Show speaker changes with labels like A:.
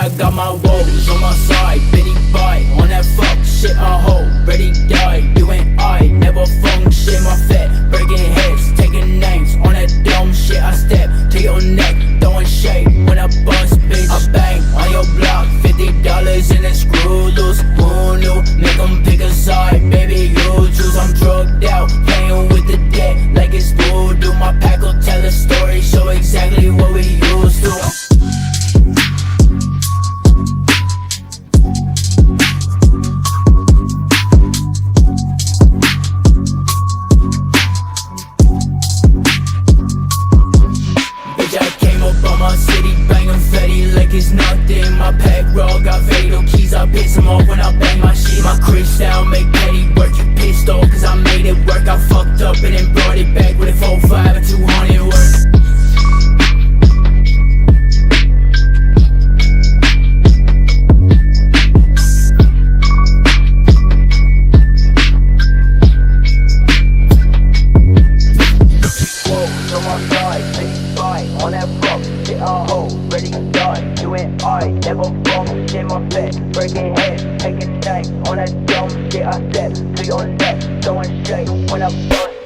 A: I got my woes on my side. Bitty bite on that fuck shit a hoe. Ready die, you ain't I. Never function my fat. Breaking heads, taking names on that dumb shit. I step to your neck, throwing shade when I bust, bitch. I bang on your block, $50 in the screw loose. Who knew? Make 'em pick a side, baby, you choose. I'm drugged out, playing with the dead like it's voodoo. My pack will tell a story, show exactly what we used to. My city bangin' fetty like it's nothing. My pack raw got fatal keys. I piss them off when I bang my shit. My crystal make petty work. You pissed off cause I made it work. I fucked up and then brought it back with a 4-5 and 200 work. On that fuck, shit a hoe, ready to die. You and I never bum, shit my bed. Breaking head, taking names on that dumb shit. I step to your neck, throwing shade when I bust.